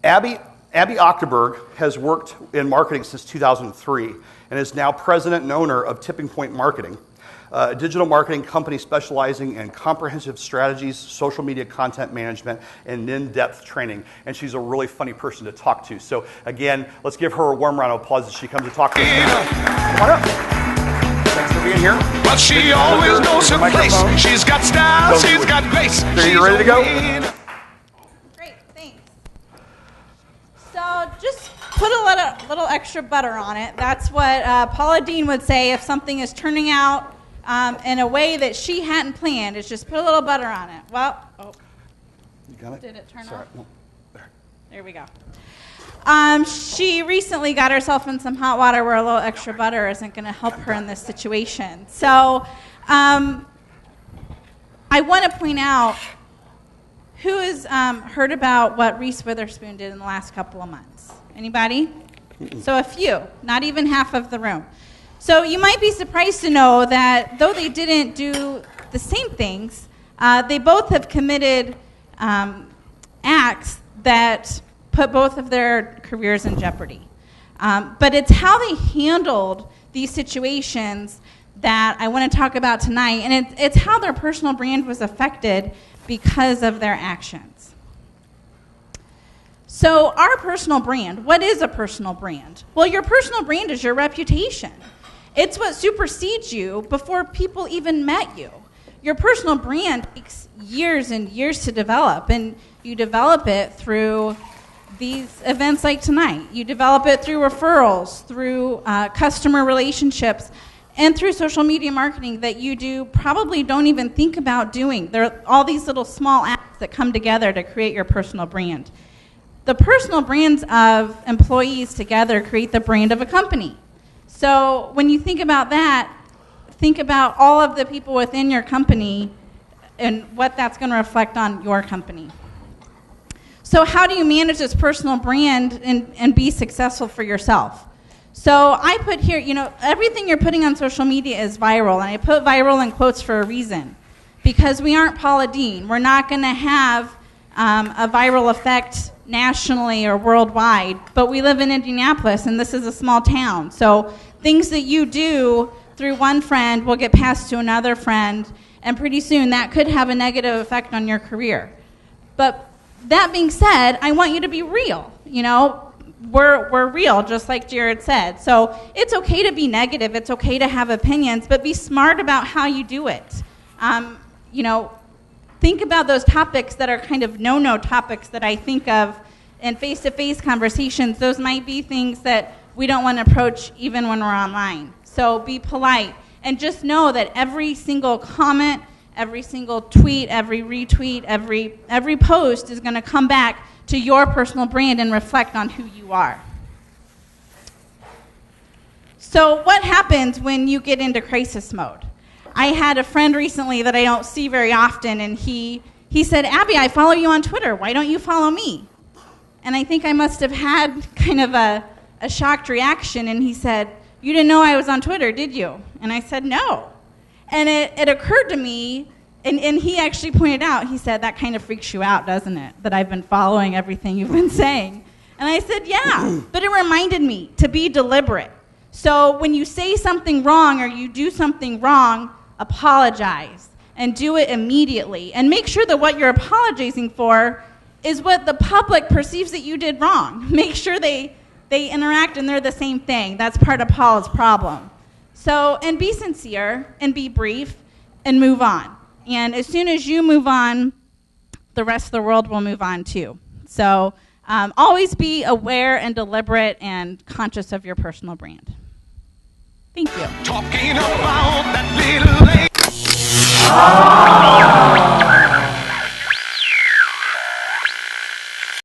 Abbi Achterberg has worked in marketing since 2003 and is now president and owner of Tipping Point Marketing, a digital marketing company specializing in comprehensive strategies, social media content management, and in-depth training. And she's a really funny person to talk to. So again, let's give her a warm round of applause as she comes to talk to us. Come on up. Thanks for being here. But she always knows her place. She's got style, she's got grace. So you ready to go? Great, thanks. So just put a little extra butter on it. That's what Paula Deen would say if something is turning out in a way that she hadn't planned. Is just put a little butter on it. Well, oh, you got it? Did it turn Sorry. off? No. There we go. She recently got herself in some hot water where a little extra butter isn't going to help her in this situation. So I want to point out, who has heard about what Reese Witherspoon did in the last couple of months? Anybody? So a few, not even half of the room. So you might be surprised to know that though they didn't do the same things, they both have committed acts that put both of their careers in jeopardy. But it's how they handled these situations that I want to talk about tonight, and it's how their personal brand was affected because of their actions. So our personal brand, what is a personal brand? Well, your personal brand is your reputation. It's what supersedes you before people even met you. Your personal brand takes years and years to develop, and you develop it through these events like tonight. You develop it through referrals, through customer relationships, and through social media marketing that you do probably don't even think about doing. There are all these little small acts that come together to create your personal brand. The personal brands of employees together create the brand of a company. So when you think about that, think about all of the people within your company and what that's going to reflect on your company. So how do you manage this personal brand and be successful for yourself? So I put here, everything you're putting on social media is viral, and I put viral in quotes for a reason, because we aren't Paula Deen. We're not going to have a viral effect nationally or worldwide, but we live in Indianapolis, and this is a small town. So things that you do through one friend will get passed to another friend, and pretty soon that could have a negative effect on your career. But that being said, I want you to be real. We're real, just like Jared said. So it's okay to be negative. It's okay to have opinions, but be smart about how you do it. Think about those topics that are kind of no-no topics that I think of in face-to-face conversations. Those might be things that we don't want to approach even when we're online. So be polite, and just know that every single comment, every single tweet, every retweet, every post is going to come back to your personal brand and reflect on who you are. So what happens when you get into crisis mode? I had a friend recently that I don't see very often, and he said, Abbi, I follow you on Twitter. Why don't you follow me? And I think I must have had kind of a shocked reaction, and he said, you didn't know I was on Twitter, did you? And I said, no. And it occurred to me, and he actually pointed out, he said, that kind of freaks you out, doesn't it? That I've been following everything you've been saying. And I said, yeah, but it reminded me to be deliberate. So when you say something wrong or you do something wrong, apologize and do it immediately. And make sure that what you're apologizing for is what the public perceives that you did wrong. Make sure they interact and they're the same thing. That's part of Paula's problem. So, and be sincere, and be brief, and move on. And as soon as you move on, the rest of the world will move on too. So, always be aware and deliberate and conscious of your personal brand. Thank you. Talking about that little lady.